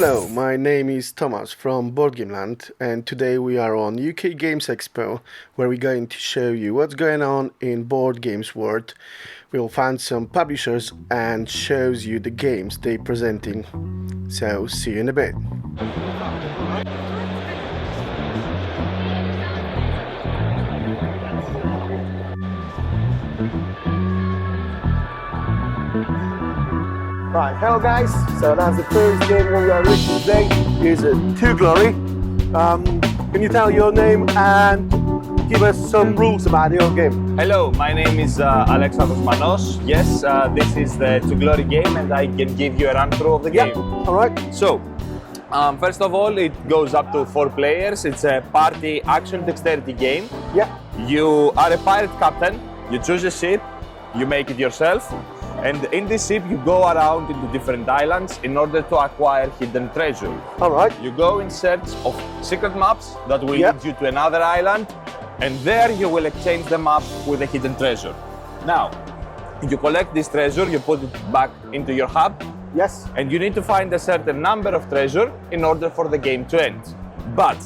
Hello, my name is Thomas from BoardGameland, and today we are on UK Games Expo, where we're going to show you what's going on in board games world. We'll find some publishers and shows you the games they're presenting. So, see you in a bit. Right, hello guys, so that's the first game we are looking today. Is Two Glory. Can you tell your name and give us some rules about your game? Hello, my name is Alexandros Manos. Yes, this is the Two Glory game and I can give you a run through of the game. Alright. So, first of all, it goes up to 4 players. It's a party action dexterity game. Yeah. You are a pirate captain, you choose a ship, you make it yourself. And in this ship, you go around into different islands in order to acquire hidden treasure. All right. You go in search of secret maps that will lead you to another island, and there you will exchange the map with a hidden treasure. Now, you collect this treasure, you put it back into your hub. Yes. And you need to find a certain number of treasure in order for the game to end. But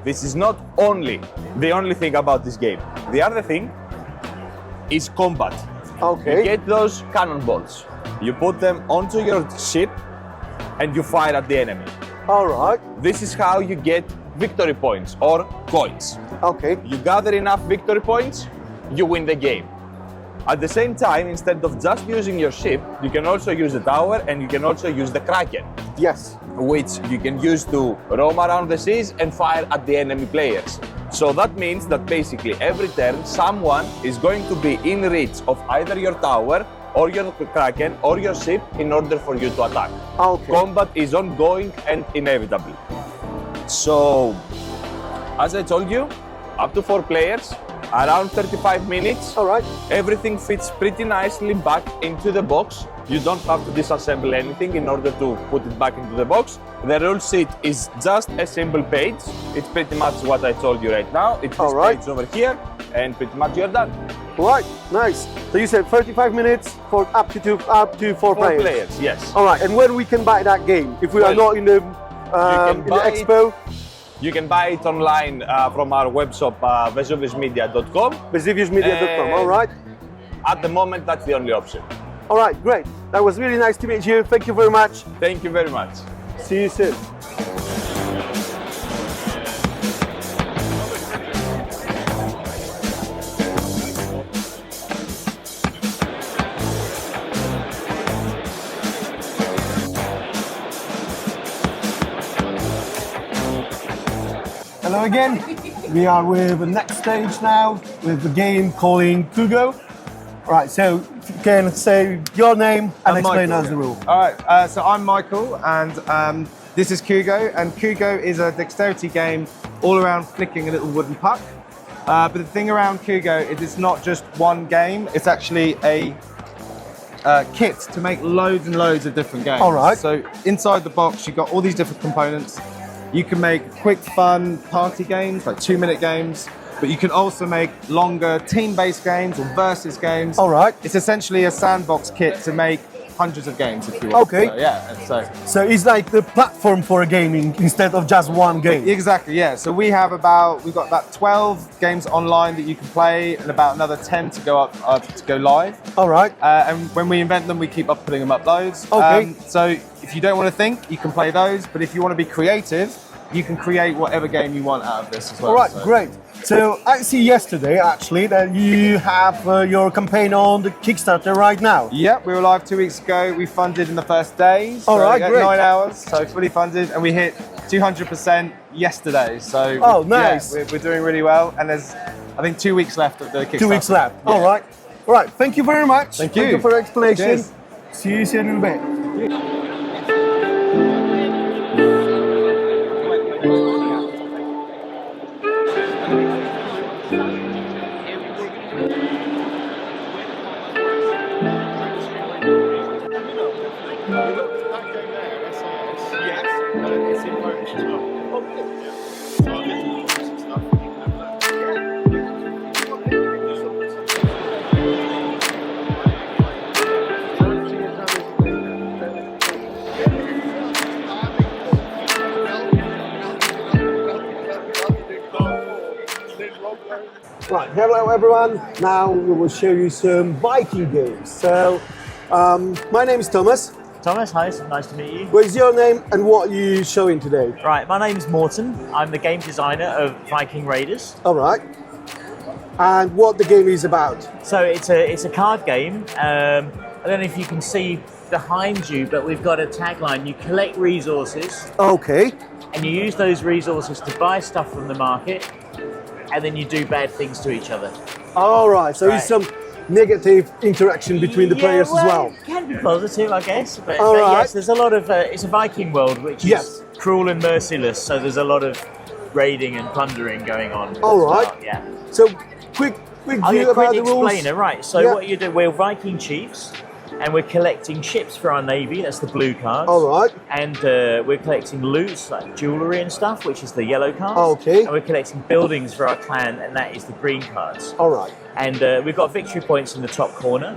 this is not the only thing about this game. The other thing is combat. Okay. You get those cannonballs, you put them onto your ship and you fire at the enemy. All right. This is how you get victory points or coins. Okay. You gather enough victory points, you win the game. At the same time, instead of just using your ship, you can also use the tower and you can also use the Kraken. Yes. Which you can use to roam around the seas and fire at the enemy players. So that means that basically every turn someone is going to be in reach of either your tower or your Kraken or your ship in order for you to attack. Okay. Combat is ongoing and inevitable. So, as I told you, up to 4 players, around 35 minutes. All right. Everything fits pretty nicely back into the box. You don't have to disassemble anything in order to put it back into the box. The rule sheet is just a simple page. It's pretty much what I told you right now. It's this page over here, and pretty much you're done. Right, nice. So you said 35 minutes for up to 4 players. 4 players, yes. All right, and where we can buy that game if we are not in the expo? You can buy it online from our web shop, vesuviusmedia.com. vesuviusmedia.com, all right. At the moment, that's the only option. All right, great. That was really nice to meet you. Thank you very much. Thank you very much. See you soon. Hello again. We are with the next stage now with the game calling Kugo. All right, so if you can say your name and explain us the rule. All right, so I'm Michael and this is Kugo, and Kugo is a dexterity game all around flicking a little wooden puck. But the thing around Kugo is it's not just one game, it's actually a kit to make loads and loads of different games. All right. So inside the box, you've got all these different components. You can make quick, fun party games, like 2-minute games, but you can also make longer team-based games or versus games. All right. It's essentially a sandbox kit to make hundreds of games if you want. Okay. So, yeah. So it's like the platform for gaming instead of just one game. Exactly. Yeah. So we've got about 12 games online that you can play, and about another 10 to go up to go live. All right. And when we invent them, we keep putting them up loads. Okay. So if you don't want to think, you can play those. But if you want to be creative, you can create whatever game you want out of this as well. All right, great. So I see yesterday actually that you have your campaign on the Kickstarter right now. Yep, we were live 2 weeks ago. We funded in the first day. All right, great. 9 hours, so fully funded, and we hit 200% yesterday. So nice. Yeah, we're doing really well, and there's I think 2 weeks left of the Kickstarter. 2 weeks left. Yeah. All right. All right. Thank you very much. Thank you. Thank you for the explanation. Cheers. See you soon in a bit. hello everyone. Now we will show you some Viking games. So, my name is Thomas. Thomas, hi, nice to meet you. What is your name and what are you showing today? Right, my name's Morten. I'm the game designer of Viking Raiders. All right. And what the game is about? So it's a card game. I don't know if you can see behind you, but we've got a tagline. You collect resources. Okay. And you use those resources to buy stuff from the market, and then you do bad things to each other. All right. So it's some negative interaction between the players as well. It can be positive, I guess. But All right. yes, there's a lot of. It's a Viking world, which is cruel and merciless. So there's a lot of raiding and plundering going on. All right. Well, yeah. So quick view about the rules. Explainer, right? So what you do? We're Viking chiefs. And we're collecting ships for our navy, that's the blue cards. All right. And we're collecting loot, like jewellery and stuff, which is the yellow cards. Okay. And we're collecting buildings for our clan, and that is the green cards. All right. And we've got victory points in the top corner.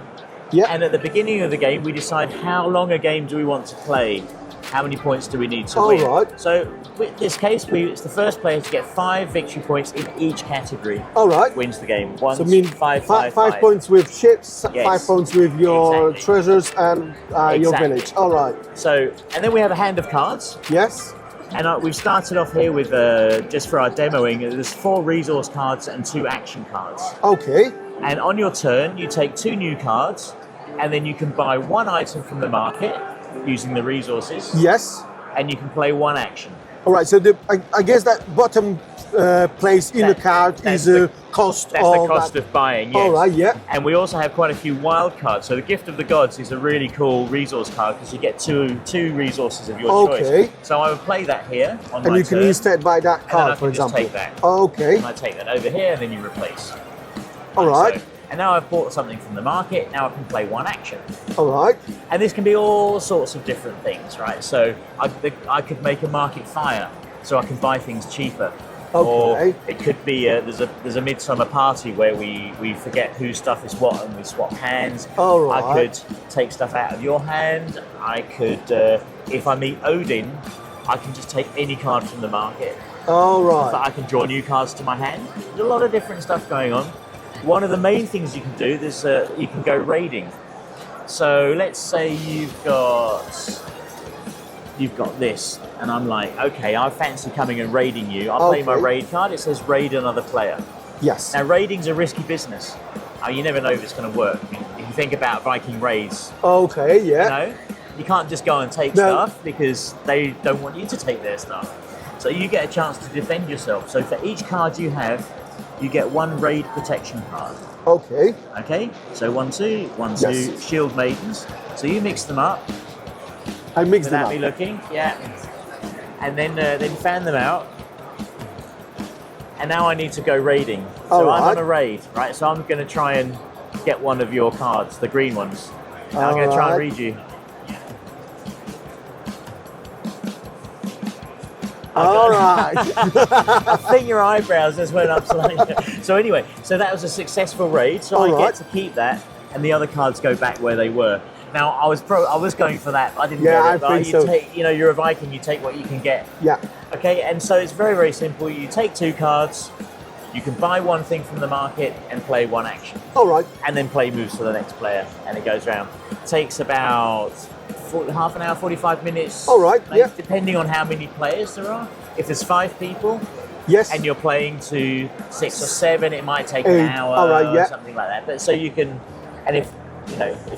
Yeah. And at the beginning of the game, we decide how long a game do we want to play. How many points do we need to win? All right. So in this case, it's the first player to get 5 victory points in each category. All right. Wins the game. One, So I mean, 5 5 points with ships, Yes. 5 points with your Exactly. treasures and your Exactly. village. All right. So, and then we have a hand of cards. Yes. And we've started off here with, just for our demoing, there's 4 resource cards and 2 action cards. Okay. And on your turn, you take 2 new cards, and then you can buy 1 item from the market using the resources, Yes. and you can play 1 action. All right. So I guess that bottom place in the card is the cost That's of the cost that. of buying, yes. All right. Yeah. And we also have quite a few wild cards. So the Gift of the Gods is a really cool resource card because you get two resources of your Okay. choice. So I would play that here on my And you can turn, instead buy that and then I card, can for just example. take that. Okay. And I take that over here, and then you replace. All right. So, and now I've bought something from the market, now I can play 1 action. All right. And this can be all sorts of different things, right? So I could make a market fire, so I can buy things cheaper. Or Okay. it could be there's a midsummer party where we forget whose stuff is what and we swap hands. All right. I could take stuff out of your hand. I could, if I meet Odin, I can just take any card from the market. All So right. I can draw new cards to my hand. There's a lot of different stuff going on. One of the main things you can do is you can go raiding. So let's say you've got this, and I'm like, okay, I fancy coming and raiding you. I'll play my Okay. raid card. It says raid another player. Yes. Now raiding's a risky business. You never know if it's going to work. I mean, if you think about Viking raids, Okay. Yeah. you know, you can't just go and take No. stuff because they don't want you to take their stuff. So you get a chance to defend yourself. So for each card you have, you get 1 raid protection card. Okay. Okay, so 1, 2, 1, 2, Yes. shield maidens. So you mix them up I mixed them without up. me looking, yeah. And then fan them out. And now I need to go raiding. So I'm Alright. on a raid, right? So I'm going to try and get one of your cards, the green ones. Now I'm going to try and Alright. read you. All right. I think your eyebrows just went up slightly. So anyway, so that was a successful raid. So I Alright. get to keep that, and the other cards go back where they were. Now I was going for that. I didn't Yeah, get I it. But think you so. take, you're a Viking. You take what you can get. Yeah. Okay, and so it's very, very simple. You take 2 cards. You can buy 1 thing from the market and play 1 action, All right. and then play moves for the next player, and it goes round. Takes about half an hour, 45 minutes. All right, maybe, yeah. depending on how many players there are. If there's 5 people, Yes. and you're playing to 6 or 7, it might take 8, an hour all right, yeah. or something like that. But so you can, and if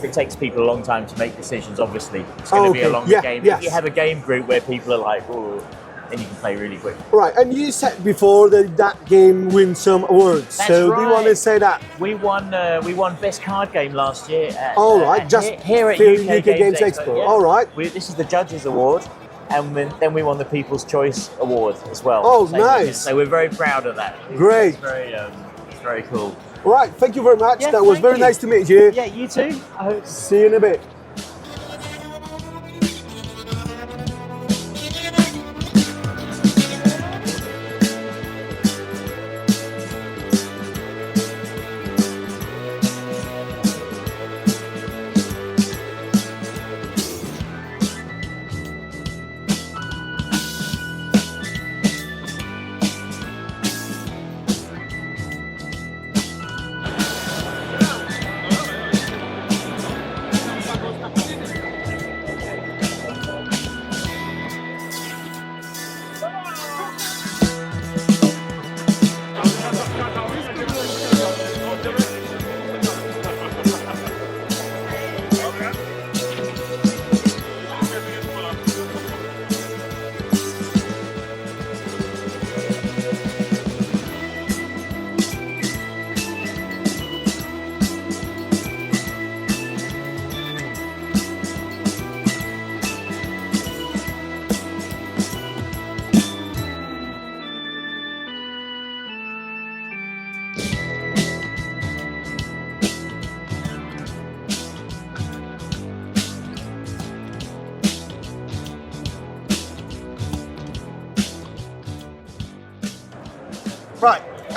it takes people a long time to make decisions, obviously it's going to be a Okay, longer yeah, game. yes. If you have a game group where people are like, oh, then you can play really quick. Right. And you said before that game wins some awards. That's so do you want to right. say that? We won best card game last year. At, All right, at- just here at for UK Games Expo. All right. This is the judges' award, and then we won the People's Choice Award as well. Oh, So- nice. So we're very proud of that. Great. It's very cool. Right. Thank you very much. Yeah, that was thank very you. nice to meet you. Yeah, you too. I hope. See you in a bit.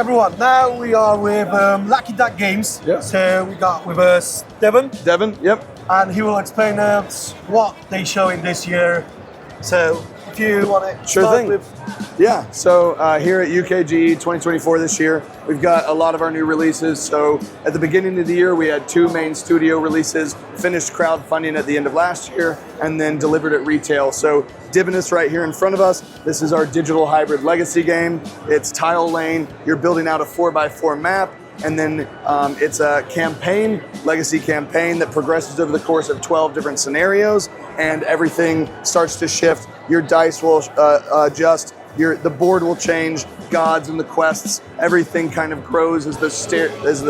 everyone. Now we are with Lucky Duck Games. Yeah. So we got with us Devon, Devon, yep. and he will explain us what they showing this year. So if you want to Sure start thing. with. Yeah, so here at UKGE 2024 this year, we've got a lot of our new releases. So at the beginning of the year, we had 2 main studio releases, finished crowdfunding at the end of last year, and then delivered at retail. So Divinus right here in front of us, this is our digital hybrid legacy game. It's tile lane, you're building out a 4x4 map, and then it's a campaign, legacy campaign that progresses over the course of 12 different scenarios, and everything starts to shift. Your dice will adjust, the board will change, gods and the quests, everything kind of grows as the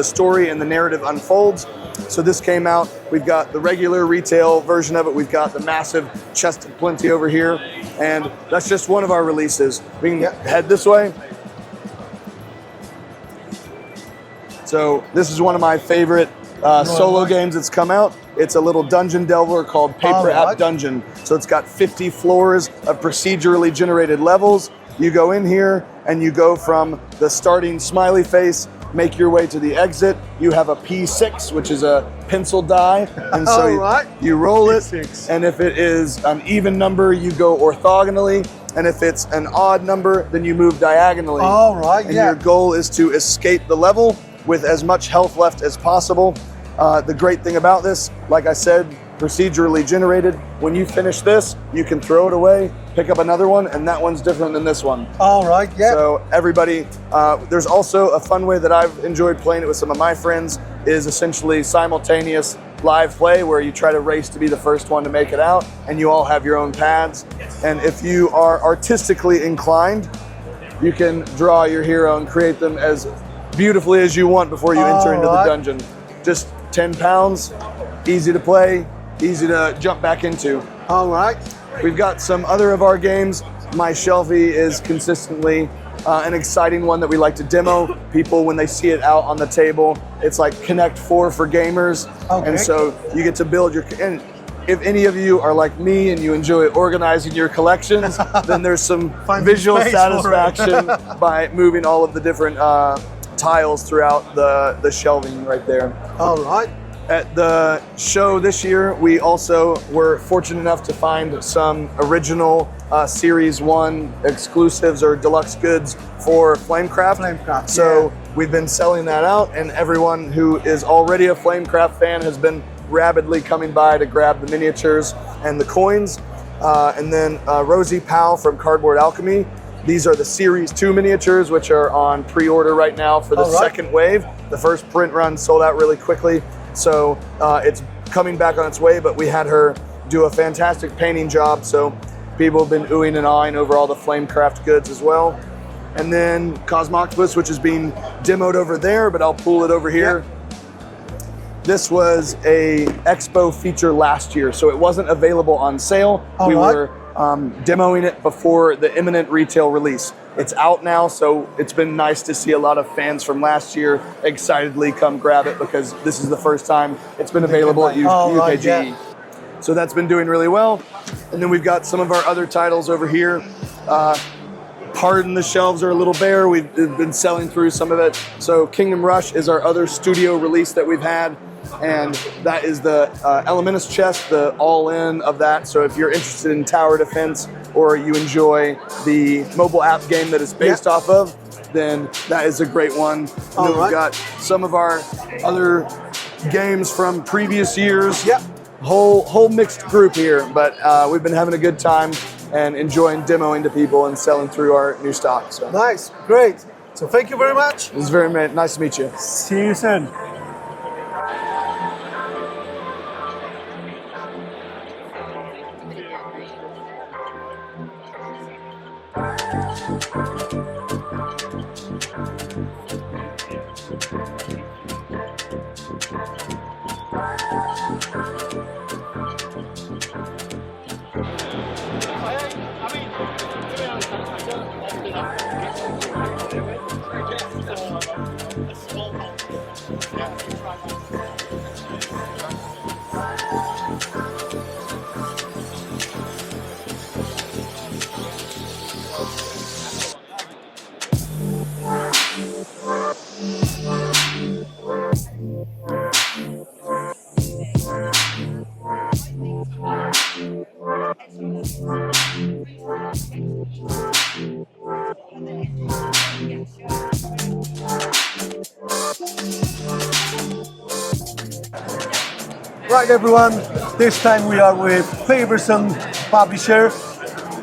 story and the narrative unfolds. So this came out, we've got the regular retail version of it, we've got the massive chest of plenty over here, and that's just one of our releases. We can head this way. So this is one of my favorite solo games that's come out. It's a little dungeon delver called Paper App Dungeon. So it's got 50 floors of procedurally generated levels. You go in here and you go from the starting smiley face, make your way to the exit. You have a P6, which is a pencil die. And so you roll it. And if it is an even number, you go orthogonally. And if it's an odd number, then you move diagonally. And your goal is to escape the level with as much health left as possible. The great thing about this, like I said, procedurally generated. When you finish this, you can throw it away, pick up another one, and that one's different than this one. So everybody, there's also a fun way that I've enjoyed playing it with some of my friends, is essentially simultaneous live play where you try to race to be the first one to make it out, and you all have your own pads. And if you are artistically inclined, you can draw your hero and create them as beautifully as you want before you enter into the dungeon. Just 10 pounds, easy to play, easy to jump back into. We've got some other of our games. My Shelfie is consistently an exciting one that we like to demo. People, when they see it out on the table, it's like Connect 4 for gamers. And so you get to build your, and if any of you are like me and you enjoy organizing your collections, then there's some visual satisfaction by moving all of the different tiles throughout the shelving right there. At the show this year, we also were fortunate enough to find some original Series 1 exclusives or deluxe goods for Flamecraft. So we've been selling that out, and everyone who is already a Flamecraft fan has been rapidly coming by to grab the miniatures and the coins. And then Rosie Powell from Cardboard Alchemy. These are the Series 2 miniatures, which are on pre-order right now for the second wave. The first print run sold out really quickly, so it's coming back on its way, but we had her do a fantastic painting job, so people have been oohing and ahhing over all the Flamecraft goods as well. And then Cosmoctopus, which is being demoed over there, but I'll pull it over here. This was a expo feature last year, so it wasn't available on sale. We were demoing it before the imminent retail release. It's out now, so it's been nice to see a lot of fans from last year excitedly come grab it because this is the first time it's been available at UKGE. So that's been doing really well. And then we've got some of our other titles over here. Pardon the shelves are a little bare. We've been selling through some of it. So Kingdom Rush is our other studio release that we've had. And that is the Elementus chest, the all-in of that. So if you're interested in tower defense or you enjoy the mobile app game that it's based off of, then that is a great one. And then we've got some of our other games from previous years. Whole mixed group here, but we've been having a good time and enjoying demoing to people and selling through our new stock. So. Nice, great. So thank you very much. It was very nice to meet you. See you soon. Right, everyone. This time we are with Faverson Publisher.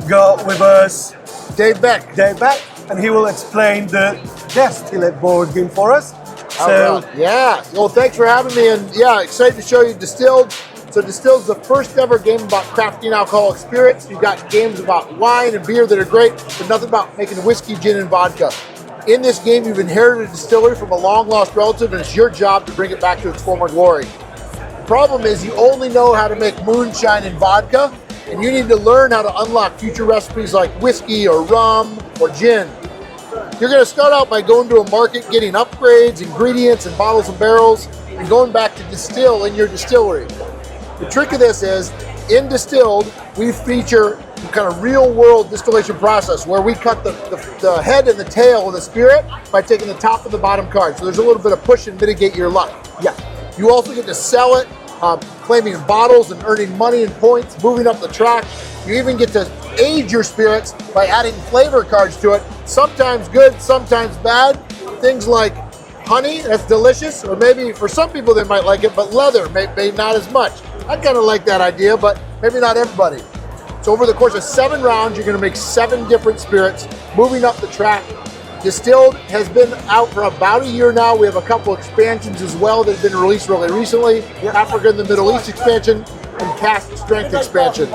Got with us Dave Beck. Dave Beck, and he will explain the Distilled board game for us. All right. Yeah. Well, thanks for having me, and yeah, excited to show you Distilled. So Distilled is the first ever game about crafting alcoholic spirits. You've got games about wine and beer that are great, but nothing about making whiskey, gin, and vodka. In this game, you've inherited a distillery from a long-lost relative, and it's your job to bring it back to its former glory. The problem is you only know how to make moonshine and vodka, and you need to learn how to unlock future recipes like whiskey or rum or gin. You're going to start out by going to a market, getting upgrades, ingredients, and bottles and barrels, and going back to distill in your distillery. The trick of this is, in Distilled, we feature kind of real-world distillation process where we cut the head and the tail of the spirit by taking the top and the bottom card. So there's a little bit of push and mitigate your luck. yeah, You also get to sell it, claiming bottles and earning money and points, moving up the track. You even get to age your spirits by adding flavor cards to it. Sometimes good, sometimes bad. Things like honey, that's delicious, or maybe for some people they might like it, but leather, maybe not as much. I kind of like that idea, but maybe not everybody. So over the course of 7 rounds, you're going to make 7 different spirits, moving up the track. Distilled has been out for about a year now. We have a couple expansions as well that have been released really recently. Africa and the Middle East expansion and Cast Strength expansion.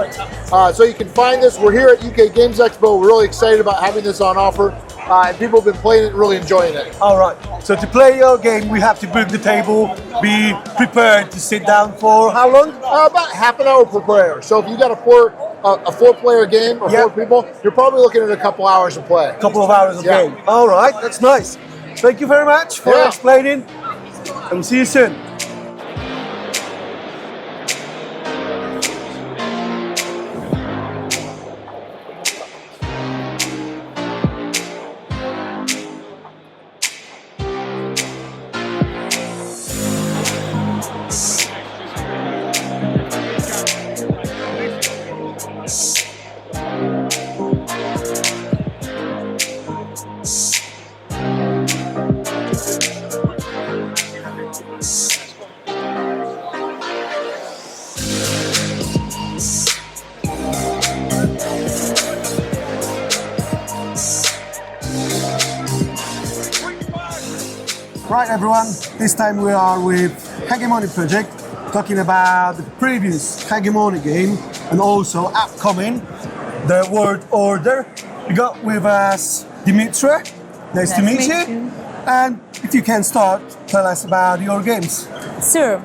So you can find this. We're here at UK Games Expo. We're really excited about having this on offer. And people have been playing it and really enjoying it. all right. So to play your game, we have to book the table, be prepared to sit down for how long? About half an hour per player. So if you got a 4-player game or Yeah. 4 people, you're probably looking at a couple hours of play. Couple of hours of Yeah. game. All right, that's nice. Thank you very much for Yeah. explaining, and we'll see you soon. Right, everyone. This time we are with Hegemony Project, talking about the previous Hegemony game and also upcoming, the World Order. We got with us Dimitri. Nice to meet you. And if you can start, tell us about your games. Sure.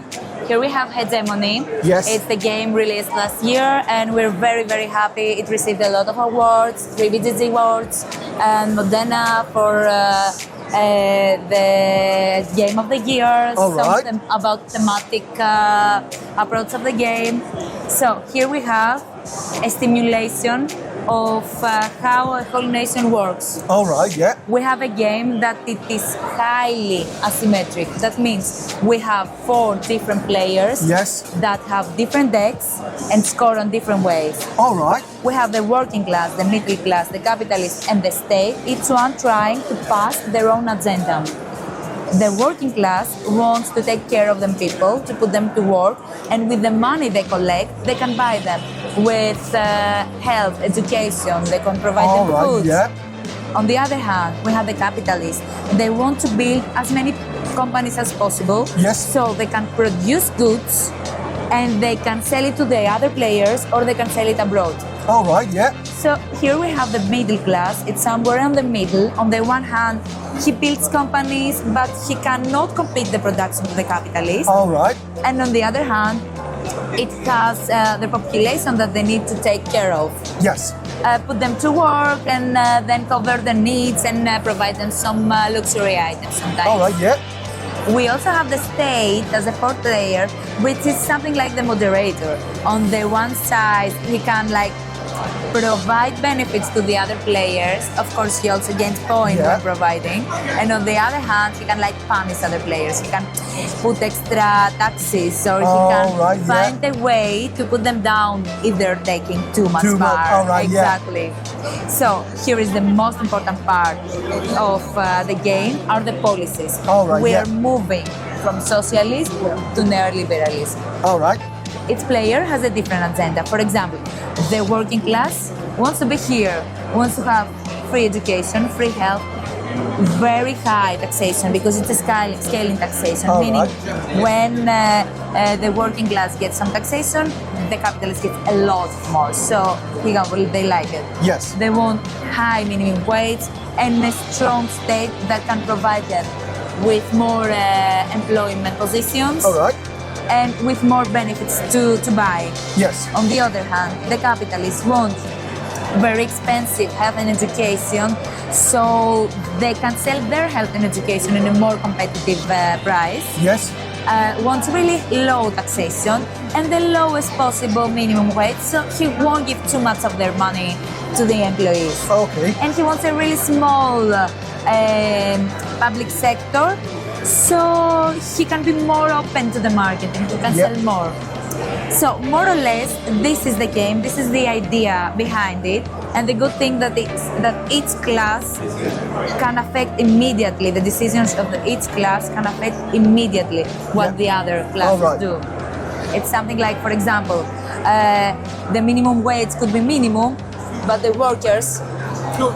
Here we have Hegemony. Yes. It's the game released last year, and we're very, very happy. It received a lot of awards, 3 BGG awards, and Modena for the Game of the Year, All right. something about thematic approach of the game. So here we have a stimulation of how a whole nation works. All right, yeah. We have a game that it is highly asymmetric. That means we have 4 different players Yes. that have different decks and score on different ways. All right. We have the working class, the middle class, the capitalist, and the state, each one trying to pass their own agenda. The working class wants to take care of them people, to put them to work, and with the money they collect, they can buy them with health, education, they can provide All them right, food. yeah. On the other hand, we have the capitalists. They want to build as many companies as possible, Yes. so they can produce goods and they can sell it to the other players or they can sell it abroad. All right, yeah. So here we have the middle class. It's somewhere in the middle. On the one hand, he builds companies, but he cannot compete the production of the capitalists. All right. And on the other hand, it has the population that they need to take care of. Yes. Put them to work and then cover their needs and provide them some luxury items sometimes. All right, yeah. We also have the state as a 4th player, which is something like the moderator. On the one side, he can provide benefits to the other players. Of course, he also gains points Yeah. by providing. And on the other hand, he can punish other players. He can put extra taxes or he can right, yeah. find a way to put them down if they're taking too much Too much, power. all right, yeah. Exactly. So here is the most important part of the game are the policies. All right, We yeah. are moving from socialist to neoliberalism. All right. Each player has a different agenda. For example, the working class wants to be here, wants to have free education, free health, very high taxation because it's a scaling taxation, All meaning right. when the working class gets some taxation, the capitalist gets a lot more. So, for example, they like it. Yes. They want high minimum wage and a strong state that can provide them with more employment positions. All right. And with more benefits to buy. Yes. On the other hand, the capitalists want very expensive health and education, so they can sell their health and education in a more competitive price. Yes. Wants really low taxation and the lowest possible minimum wage, so he won't give too much of their money to the employees. Okay. And he wants a really small public sector, so he can be more open to the market and he can Yep. sell more. So more or less, this is the game, this is the idea behind it, and the good thing that each class can affect immediately, the decisions of each class can affect immediately what Yeah. the other classes All right. do. It's something like, for example, the minimum wage could be minimum, but the workers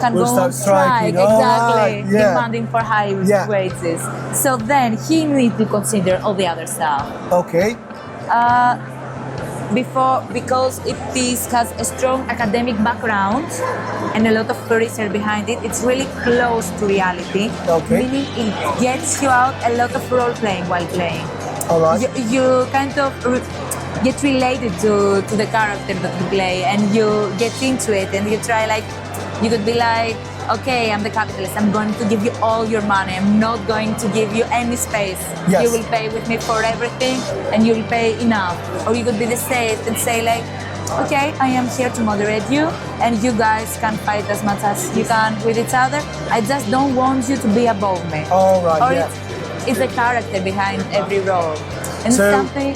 can Will go start on strike, striking. All exactly, right, yeah. demanding for high Yeah. wages. So then he needs to consider all the other stuff. Okay. Because it has a strong academic background and a lot of research behind it, it's really close to reality. Okay. Meaning it gets you out a lot of role playing while playing. All right. You kind of get related to the character that you play, and you get into it, and you try, like, you could be like, okay, I'm the capitalist, I'm going to give you all your money, I'm not going to give you any space. Yes. You will pay with me for everything and you will pay enough. Or you could be the state and say, like, okay, I am here to moderate you and you guys can fight as much as you can with each other. I just don't want you to be above me. All right, Or yeah. it's a character behind every role. And So, something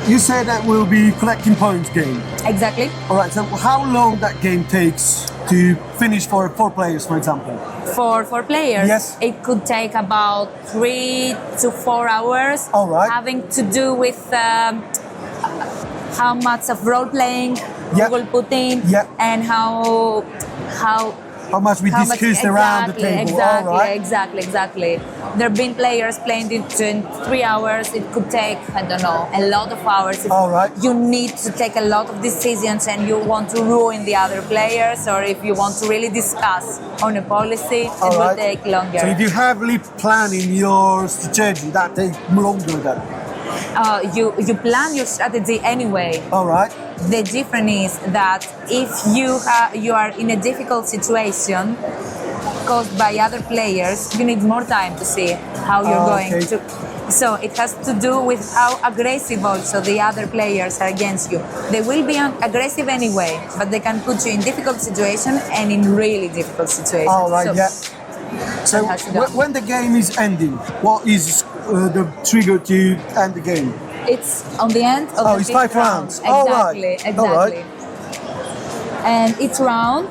you said that we'll be collecting points game. exactly. All right. So how long that game takes to finish for 4 players, for example? For players, Yes. it could take about 3 to 4 hours. All right. Having to do with how much of role playing Yeah. we will put in, Yeah. and how How much we discussed around the table. Exactly, All right. exactly. There have been players playing it in 3 hours. It could take, I don't know, a lot of hours. If All right. you need to take a lot of decisions and you want to ruin the other players, or if you want to really discuss on a policy, it All will right. take longer. So if you heavily planning your strategy, that takes longer then. You plan your strategy anyway. All right. The difference is that if you are in a difficult situation caused by other players, you need more time to see how you're going Okay. to. So it has to do with how aggressive also the other players are against you. They will be aggressive anyway, but they can put you in difficult situation and in really difficult situations. All right. So, Yeah. So that has to go. when the game is ending, what is the trigger to end the game? It's on the end of Oh, the it's fifth 5 round. rounds. All right. Exactly, All right. exactly. And each round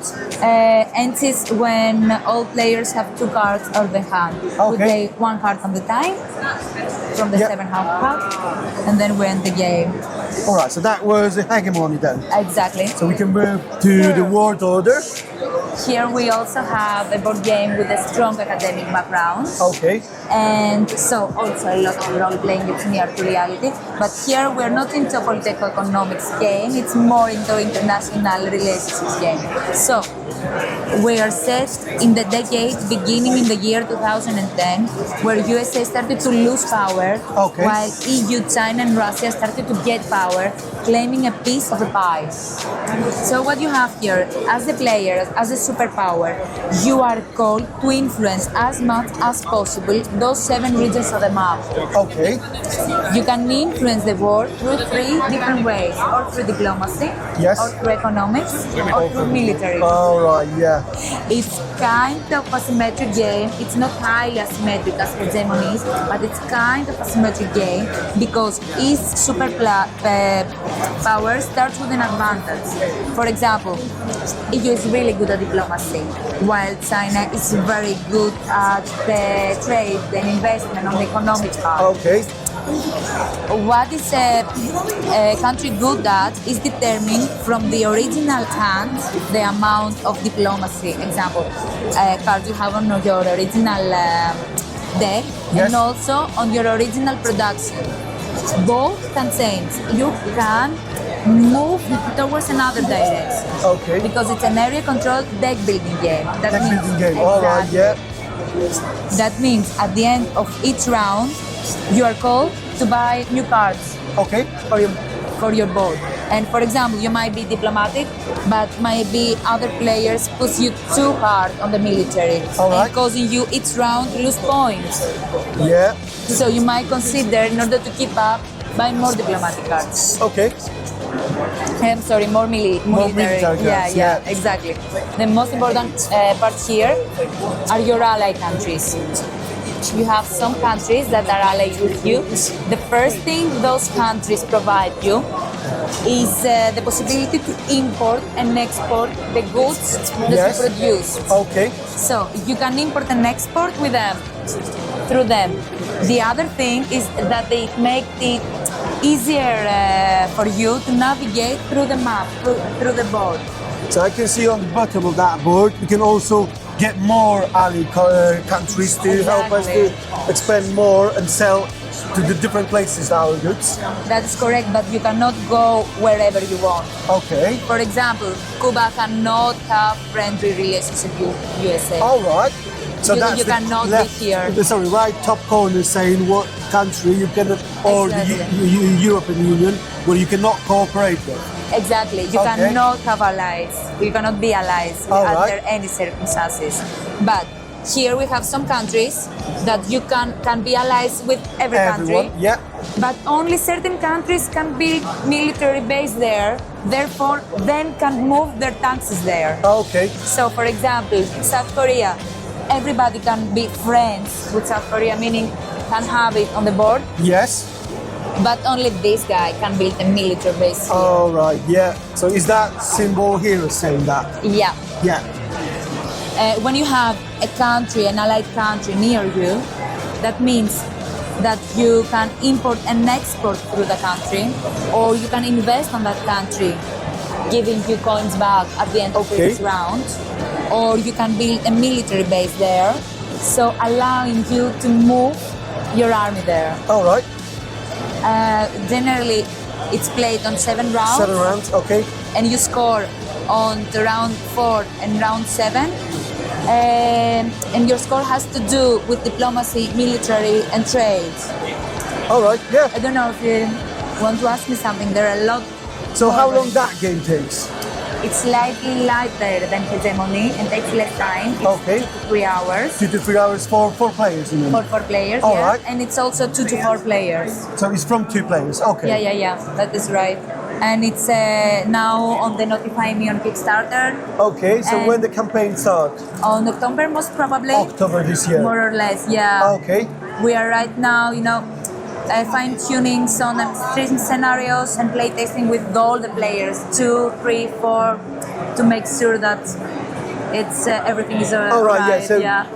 ends when all players have 2 cards on the hand. We Okay. play 1 card on the time from the Yep. 7-half pack, and then we end the game. All right. So that was the hegemony then. Exactly. So we can move to the world order. Here we also have a board game with a strong academic background. Okay. And so also a lot of role playing, it's near to reality. But here we're not into a political economics game, it's more into international relationships game. So we are set in the decade beginning in the year 2010, where USA started to lose power, Okay. while EU, China and Russia started to get power, claiming a piece of the pie. So what you have here, as a player, as a superpower, you are called to influence as much as possible those 7 regions of the map. Okay. You can influence the world through 3 different ways, or through diplomacy, Yes. or through economics, or through military. All right. Yeah. It's kind of a symmetric game. It's not highly asymmetric as hegemony is, but it's kind of a symmetric game because each power starts with an advantage. For example, EU is really good at diplomacy, while China is very good at the trade and investment on the economic part. Okay. What is a country good at is determined from the original hand the amount of diplomacy. Example, card you have on your original deck, Yes. and also on your original production. Both can change. You can move towards another direction. Okay. Because it's an area controlled deck building game. That Deck means, building game. All right. Exactly. Yeah. That means at the end of each round, you are called to buy new cards Okay. for your board. And for example, you might be diplomatic, but maybe other players push you too hard on the military, All right. and causing you each round to lose points. Yeah. So you might consider, in order to keep up, buy more diplomatic cards. Okay. I'm sorry, more military. military Yeah, cards, yeah, yeah. exactly. The most important part here are your ally countries. You have some countries that are allied with you. The first thing those countries provide you is the possibility to import and export the goods that Yes. you produce. Okay. So you can import and export with them, through them. The other thing is that they make it easier for you to navigate through the map, through the board. So I can see on the bottom of that board, we can also get more ally countries to help us to expand more and sell to the different places our goods. That's correct, but you cannot go wherever you want. Okay. For example, Cuba cannot have friendly relationship with USA. All right. So You- that's you the cannot be left, here. Sorry, right top corner saying what country you cannot, or the Exactly. European Union, where you cannot cooperate with. Exactly. You Okay. cannot have allies. You cannot be allies All under right. any circumstances. But here we have some countries that you can be allies with every Everyone. country. Yeah. But only certain countries can build military base there, therefore then can move their tanks there. Okay. So for example, South Korea, everybody can be friends with South Korea, meaning can have it on the board, Yes. but only this guy can build a military base here. All right. Yeah. So is that symbol here saying that? Yeah. Yeah. When you have a country, an allied country near you, that means that you can import and export through the country, or you can invest on that country, giving you coins back at the end of Okay. each round, or you can build a military base there, so allowing you to move your army there. All right. Generally, it's played on 7 rounds. 7 rounds. Okay. And you score on the round 4 and round 7. And your score has to do with diplomacy, military, and trade. All right. Yeah. I don't know if you want to ask me something. There are a lot. So how more. long that game takes? It's slightly lighter than Hegemony and takes less time. It's Okay. 2 to 3 hours 2 to 3 hours for 4 players, you mean? for 4 players. All yeah. right. And it's also 2 to 4 players. So it's from 2 players. Okay. Yeah. That is right. And it's now on the Notify Me on Kickstarter Okay. So And- when the campaign starts? on October, most probably. October this year. More or less, yeah. Okay. We are right now, fine-tuning some extreme scenarios and playtesting with all the players, 2, 3, 4, to make sure that it's everything is All right. Yeah. So yeah.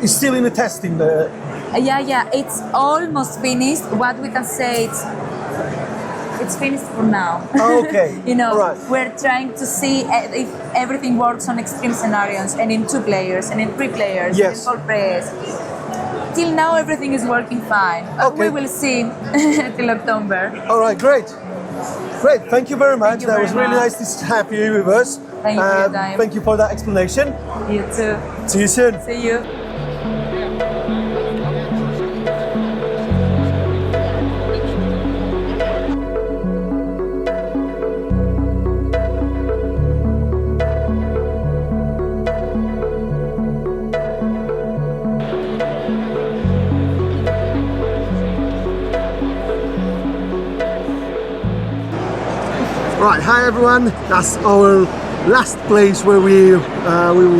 it's still in the testing. Yeah. It's almost finished. What we can say it's finished for now. Okay. Right. We're trying to see if everything works on extreme scenarios and in 2 players and in 3 players Yes. and in 4 players. Till now, everything is working fine. Okay. We will see till October. All right. Great. Great. Thank you very much. you That very was really much. nice to have you with us. Thank you for your time. Thank you for that explanation. You too. See you soon. See you. Right, hi everyone. That's our last place where we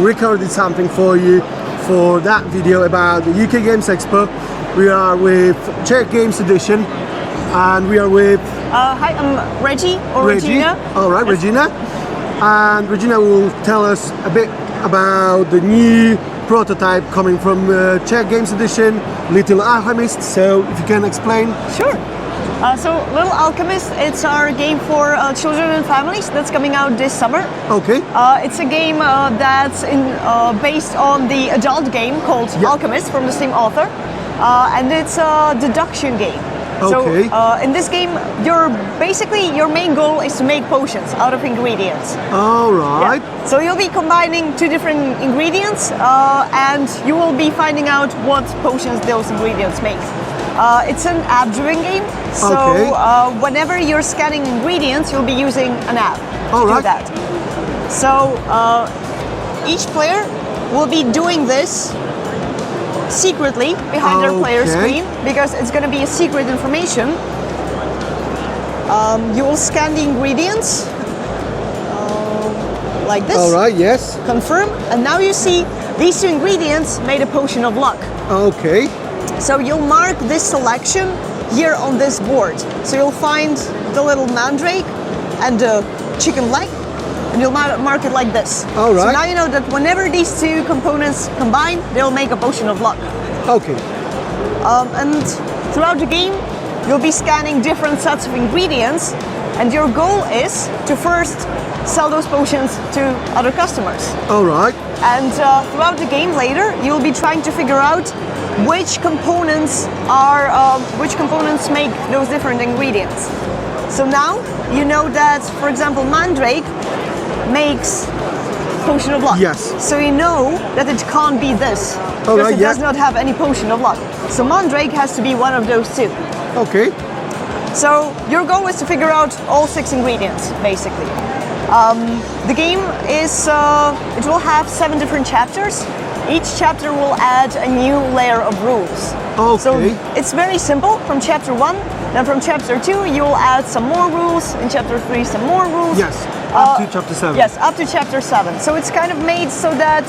recorded something for you for that video about the UK Games Expo. We are with Czech Games Edition. And we are with Hi, I'm Reggie or Reggie. Regina. All right, Regina. And Regina will tell us a bit about the new prototype coming from Czech Games Edition, Little Alchemist. So if you can explain. Sure. So Little Alchemist, it's our game for children and families that's coming out this summer. Okay. It's a game that's based on the adult game called Alchemist from the same author. And it's a deduction game. Okay. So in this game, your main goal is to make potions out of ingredients. All right. Yeah. So you'll be combining two different ingredients, and you will be finding out what potions those ingredients make. It's an app-driven game, so whenever you're scanning ingredients, you'll be using an app to do that. So each player will be doing this secretly behind their player screen, because it's going to be a secret information. You will scan the ingredients like this. All right, yes. Confirm, and now you see these two ingredients made a potion of luck. Okay. So you'll mark this selection here on this board. So you'll find the little mandrake and the chicken leg, and you'll mark it like this. All right. So now you know that whenever these two components combine, they'll make a potion of luck. Okay. And throughout the game, you'll be scanning different sets of ingredients, and your goal is to first sell those potions to other customers. All right. And throughout the game later, you'll be trying to figure out which components make those different ingredients. So now you know that, for example, mandrake makes potion of luck. Yes. So you know that it can't be this, because it does not have any potion of luck. So mandrake has to be one of those two. Okay. So your goal is to figure out all 6 ingredients, basically. The game is, it will have 7 different chapters. Each chapter will add a new layer of rules. Okay. So it's very simple from chapter 1. Then from chapter 2, you will add some more rules. In chapter 3, some more rules. Yes, up to chapter 7. Yes, up to chapter 7. So it's kind of made so that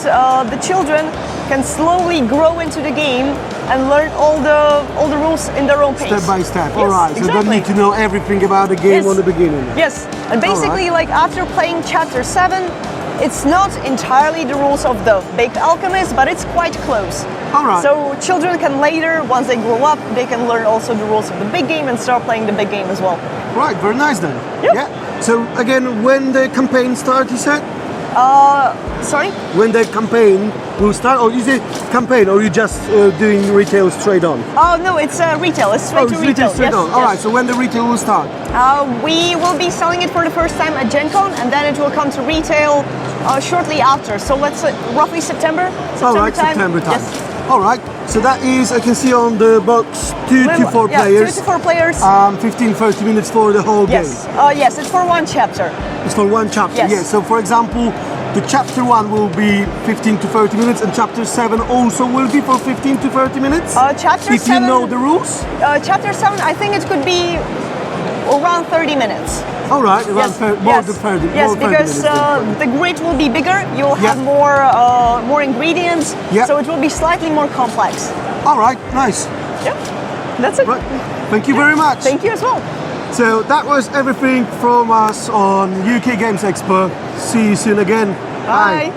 the children can slowly grow into the game and learn all the rules in their own pace. Step by step. Yes, All right. So you don't need to know everything about the game on the beginning. Yes, and basically, like after playing chapter 7, it's not entirely the rules of the Baked Alchemist, but it's quite close. All right. So children can later, once they grow up, they can learn also the rules of the big game and start playing the big game as well. Right, very nice then. Yep. Yeah. So again, when the campaign starts, you said? Sorry? When the campaign will start, or is it campaign, or are you just doing retail straight on? Oh no, it's retail. It's straight to retail. Retail straight on. All right. So when the retail will start? We will be selling it for the first time at Gen Con, and then it will come to retail shortly after. So let's say roughly September. All right, time. September time. Yes. All right. So that is, I can see on the box, 2 to 4 players. 2 to 4 players. 15-30 minutes for the whole game. Yes, it's for one chapter. It's for one chapter. Yes. Yes. So for example, the chapter 1 will be 15 to 30 minutes, and chapter 7 also will be for 15 to 30 minutes. Chapter if 7, you know the rules. Chapter 7, I think it could be around 30 minutes. All right, around more than 30. Yes, more because 30 minutes. the grid will be bigger. You'll have more ingredients, so it will be slightly more complex. All right, nice. Yep, that's it. Right. Thank you very much. Thank you as well. So that was everything from us on UK Games Expo. See you soon again. Bye.